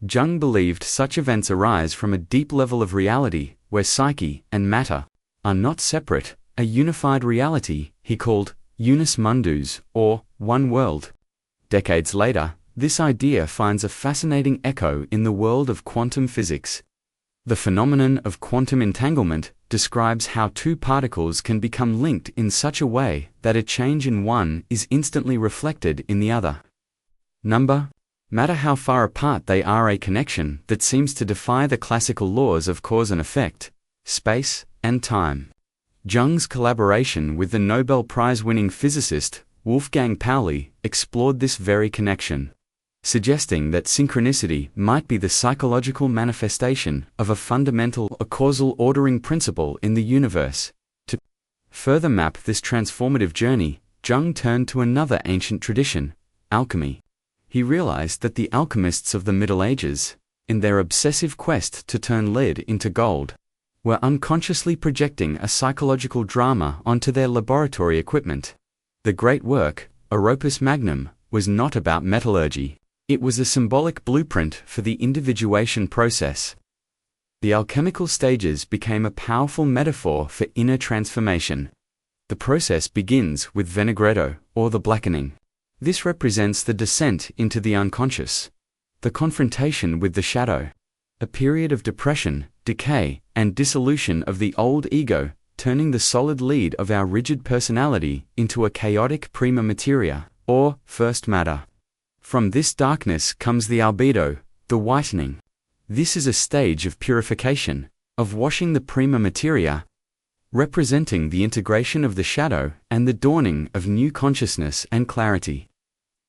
Jung believed such events arise from a deep level of reality, where psyche and matter are not separate, a unified reality he called unus mundus, or one world. Decades later, this idea finds a fascinating echo in the world of quantum physics. The phenomenon of quantum entanglement describes how two particles can become linked in such a way that a change in one is instantly reflected in the other. Matter how far apart they are, a connection that seems to defy the classical laws of cause and effect, space, and time. Jung's collaboration with the Nobel Prize-winning physicist Wolfgang Pauli explored this very connection, suggesting that synchronicity might be the psychological manifestation of a fundamental or causal ordering principle in the universe. To further map this transformative journey, Jung turned to another ancient tradition, alchemy. He realized that the alchemists of the Middle Ages, in their obsessive quest to turn lead into gold, were unconsciously projecting a psychological drama onto their laboratory equipment. The great work, Opus Magnum, was not about metallurgy. It was a symbolic blueprint for the individuation process. The alchemical stages became a powerful metaphor for inner transformation. The process begins with vinegreto, or the blackening. This represents the descent into the unconscious, the confrontation with the shadow, a period of depression, decay, and dissolution of the old ego, turning the solid lead of our rigid personality into a chaotic prima materia, or first matter. From this darkness comes the albedo, the whitening. This is a stage of purification, of washing the prima materia, representing the integration of the shadow and the dawning of new consciousness and clarity.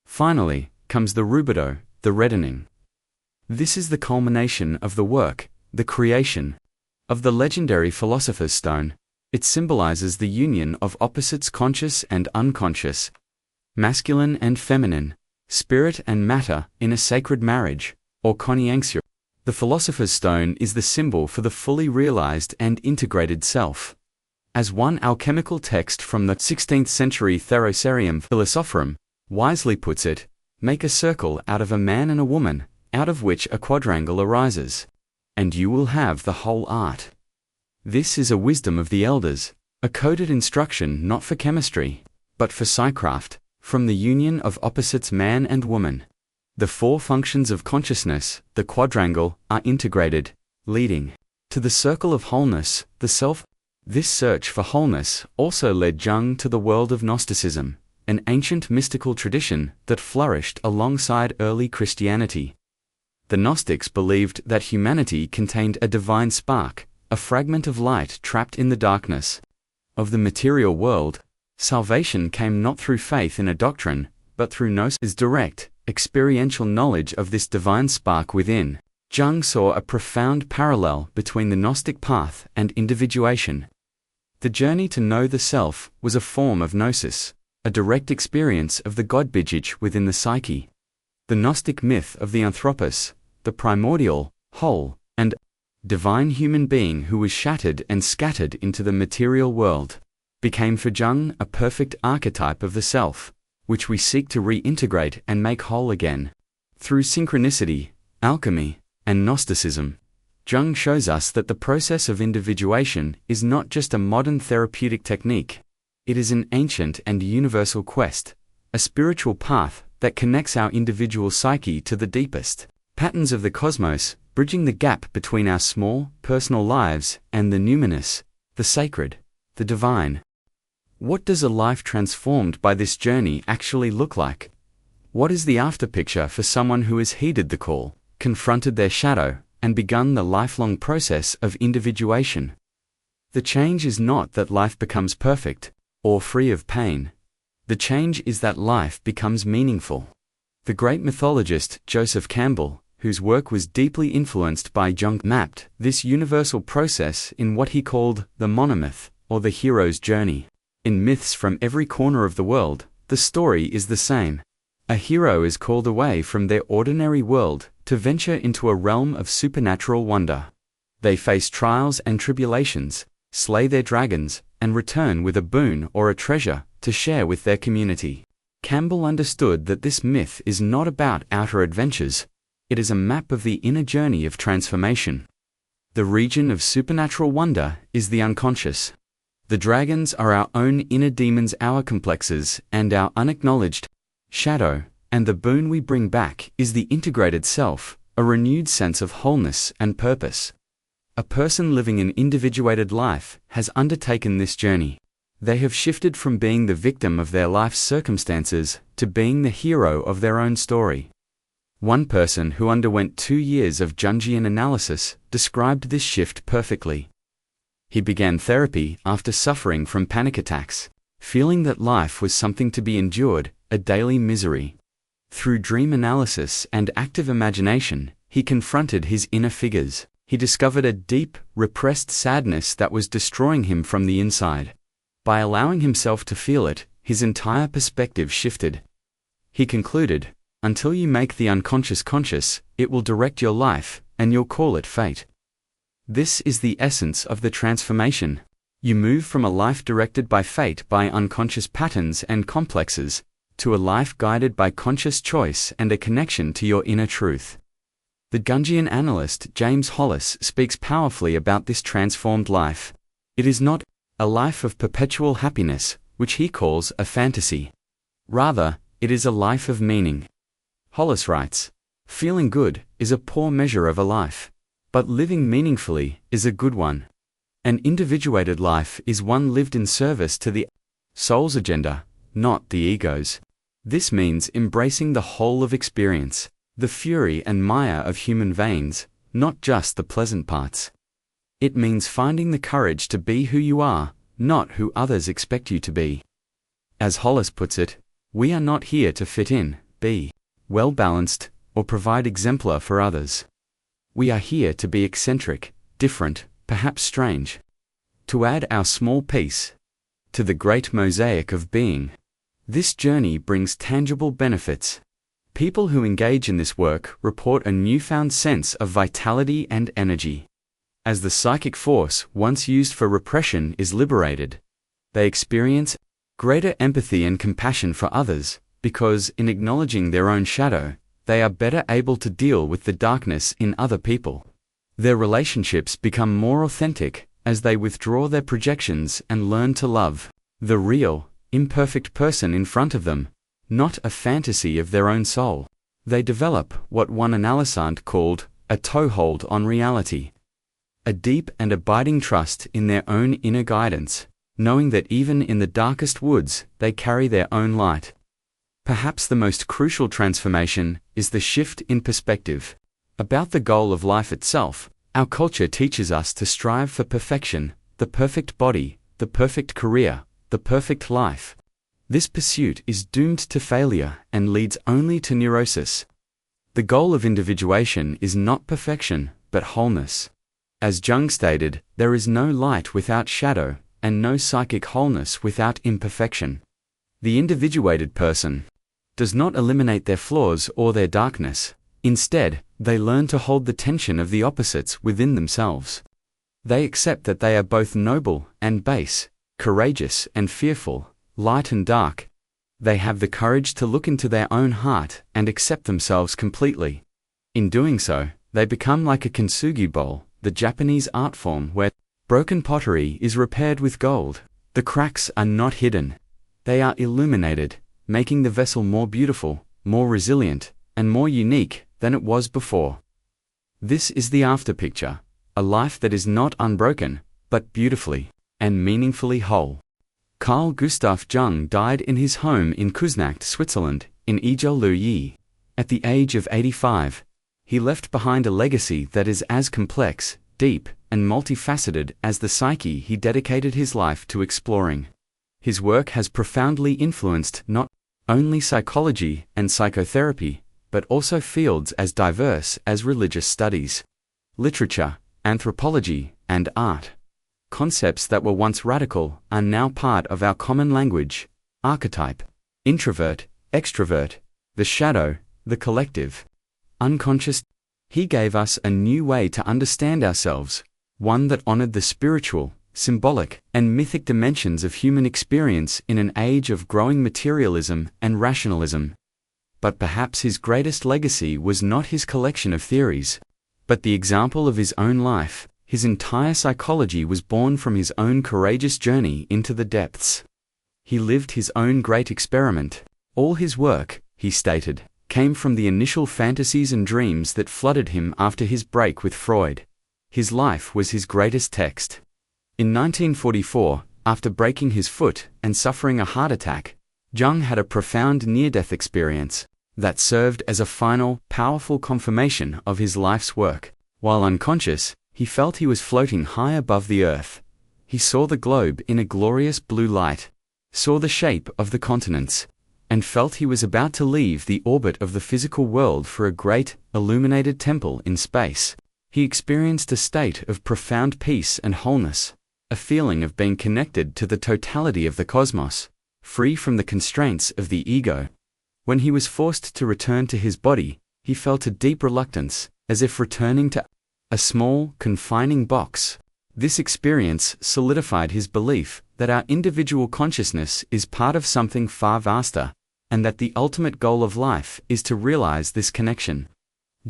Finally, comes the rubedo, the reddening. This is the culmination of the work, the creation, of the legendary Philosopher's Stone. It symbolizes the union of opposites, conscious and unconscious, masculine and feminine, spirit and matter, in a sacred marriage, or conjunction. The Philosopher's Stone is the symbol for the fully realized and integrated self. As one alchemical text from the 16th century Thesaurus Philosophorum wisely puts it, make a circle out of a man and a woman, out of which a quadrangle arises, and you will have the whole art. This is a wisdom of the elders, a coded instruction not for chemistry, but for psychcraft, from the union of opposites man and woman. The four functions of consciousness, the quadrangle, are integrated, leading to the circle of wholeness, the self. This search for wholeness also led Jung to the world of Gnosticism, an ancient mystical tradition that flourished alongside early Christianity. The Gnostics believed that humanity contained a divine spark, a fragment of light trapped in the darkness of the material world. Salvation came not through faith in a doctrine, but through gnosis, direct, experiential knowledge of this divine spark within. Jung saw a profound parallel between the Gnostic path and individuation. The journey to know the self was a form of gnosis, a direct experience of the Godbijij within the psyche. The Gnostic myth of the Anthropos, the primordial, whole, and divine human being who was shattered and scattered into the material world, became for Jung a perfect archetype of the self, which we seek to reintegrate and make whole again. Through synchronicity, alchemy, and Gnosticism, Jung shows us that the process of individuation is not just a modern therapeutic technique. It is an ancient and universal quest, a spiritual path that connects our individual psyche to the deepest patterns of the cosmos, bridging the gap between our small, personal lives and the numinous, the sacred, the divine. What does a life transformed by this journey actually look like? What is the afterpicture for someone who has heeded the call, confronted their shadow, and begun the lifelong process of individuation? The change is not that life becomes perfect, or free of pain. The change is that life becomes meaningful. The great mythologist Joseph Campbell, whose work was deeply influenced by Jung, mapped this universal process in what he called the monomyth, or the hero's journey. In myths from every corner of the world, the story is the same. A hero is called away from their ordinary world to venture into a realm of supernatural wonder. They face trials and tribulations, slay their dragons, and return with a boon or a treasure to share with their community. Campbell understood that this myth is not about outer adventures. It is a map of the inner journey of transformation. The region of supernatural wonder is the unconscious. The dragons are our own inner demons, our complexes, and our unacknowledged shadow, and the boon we bring back is the integrated self, a renewed sense of wholeness and purpose. A person living an individuated life has undertaken this journey. They have shifted from being the victim of their life's circumstances to being the hero of their own story. One person who underwent 2 years of Jungian analysis described this shift perfectly. He began therapy after suffering from panic attacks, feeling that life was something to be endured, a daily misery. Through dream analysis and active imagination, he confronted his inner figures. He discovered a deep, repressed sadness that was destroying him from the inside. By allowing himself to feel it, his entire perspective shifted. He concluded, "Until you make the unconscious conscious, it will direct your life, and you'll call it fate." This is the essence of the transformation. You move from a life directed by fate by unconscious patterns and complexes, to a life guided by conscious choice and a connection to your inner truth. The Jungian analyst James Hollis speaks powerfully about this transformed life. It is not a life of perpetual happiness, which he calls a fantasy. Rather, it is a life of meaning. Hollis writes, "Feeling good is a poor measure of a life, but living meaningfully is a good one. An individuated life is one lived in service to the soul's agenda, not the ego's. This means embracing the whole of experience, the fury and mire of human veins, not just the pleasant parts. It means finding the courage to be who you are, not who others expect you to be. As Hollis puts it, we are not here to fit in, be well-balanced, or provide exemplar for others. We are here to be eccentric, different, perhaps strange. To add our small piece to the great mosaic of being. This journey brings tangible benefits. People who engage in this work report a newfound sense of vitality and energy. As the psychic force once used for repression is liberated, they experience greater empathy and compassion for others, because in acknowledging their own shadow, they are better able to deal with the darkness in other people. Their relationships become more authentic as they withdraw their projections and learn to love the real, imperfect person in front of them, not a fantasy of their own soul. They develop what one analysant called a toehold on reality. A deep and abiding trust in their own inner guidance, knowing that even in the darkest woods, they carry their own light. Perhaps the most crucial transformation is the shift in perspective. About the goal of life itself, our culture teaches us to strive for perfection, the perfect body, the perfect career, the perfect life. This pursuit is doomed to failure and leads only to neurosis. The goal of individuation is not perfection, but wholeness. As Jung stated, there is no light without shadow, and no psychic wholeness without imperfection. The individuated person does not eliminate their flaws or their darkness. Instead, they learn to hold the tension of the opposites within themselves. They accept that they are both noble and base, courageous and fearful, light and dark. They have the courage to look into their own heart and accept themselves completely. In doing so, they become like a kintsugi bowl, the Japanese art form where broken pottery is repaired with gold. The cracks are not hidden. They are illuminated, making the vessel more beautiful, more resilient, and more unique than it was before. This is the after picture, a life that is not unbroken, but beautifully and meaningfully whole. Carl Gustav Jung died in his home in Küsnacht, Switzerland, in Ijolu. At the age of 85, he left behind a legacy that is as complex, deep, and multifaceted as the psyche he dedicated his life to exploring. His work has profoundly influenced not only psychology and psychotherapy, but also fields as diverse as religious studies, literature, anthropology, and art. Concepts that were once radical are now part of our common language. Archetype, introvert, extrovert, the shadow, the collective, unconscious. He gave us a new way to understand ourselves, one that honored the spiritual, symbolic, and mythic dimensions of human experience in an age of growing materialism and rationalism. But perhaps his greatest legacy was not his collection of theories, but the example of his own life. His entire psychology was born from his own courageous journey into the depths. He lived his own great experiment. All his work, he stated, came from the initial fantasies and dreams that flooded him after his break with Freud. His life was his greatest text. In 1944, after breaking his foot and suffering a heart attack, Jung had a profound near-death experience that served as a final, powerful confirmation of his life's work. While unconscious, he felt he was floating high above the earth. He saw the globe in a glorious blue light, saw the shape of the continents, and felt he was about to leave the orbit of the physical world for a great, illuminated temple in space. He experienced a state of profound peace and wholeness, a feeling of being connected to the totality of the cosmos, free from the constraints of the ego. When he was forced to return to his body, he felt a deep reluctance, as if returning to a small, confining box. This experience solidified his belief that our individual consciousness is part of something far vaster, and that the ultimate goal of life is to realize this connection.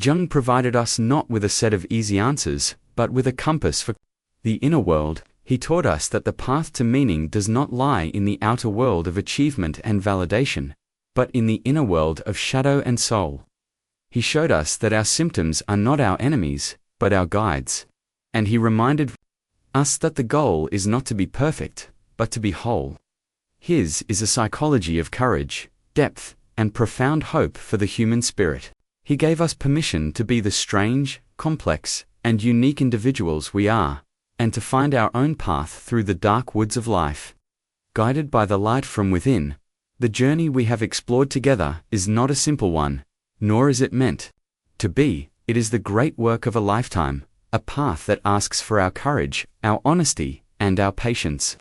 Jung provided us not with a set of easy answers, but with a compass for the inner world. He taught us that the path to meaning does not lie in the outer world of achievement and validation, but in the inner world of shadow and soul. He showed us that our symptoms are not our enemies, but our guides. And he reminded us that the goal is not to be perfect, but to be whole. His is a psychology of courage, depth, and profound hope for the human spirit. He gave us permission to be the strange, complex, and unique individuals we are, and to find our own path through the dark woods of life. Guided by the light from within, the journey we have explored together is not a simple one, nor is it meant to be. It is the great work of a lifetime, a path that asks for our courage, our honesty, and our patience.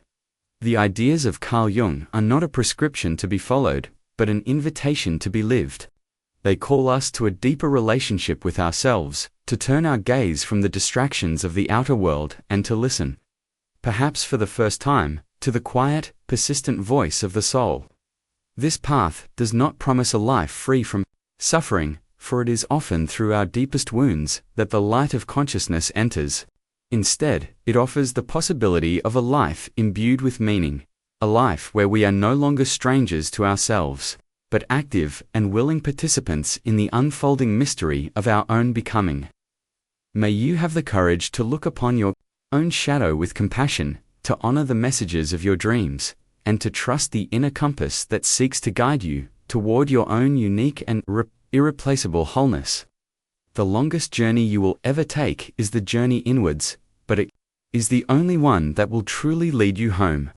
The ideas of Carl Jung are not a prescription to be followed, but an invitation to be lived. They call us to a deeper relationship with ourselves, to turn our gaze from the distractions of the outer world and to listen, perhaps for the first time, to the quiet, persistent voice of the soul. This path does not promise a life free from suffering, for it is often through our deepest wounds that the light of consciousness enters. Instead, it offers the possibility of a life imbued with meaning, a life where we are no longer strangers to ourselves, but active and willing participants in the unfolding mystery of our own becoming. May you have the courage to look upon your own shadow with compassion, to honor the messages of your dreams, and to trust the inner compass that seeks to guide you toward your own unique and irreplaceable wholeness. The longest journey you will ever take is the journey inwards, but it is the only one that will truly lead you home.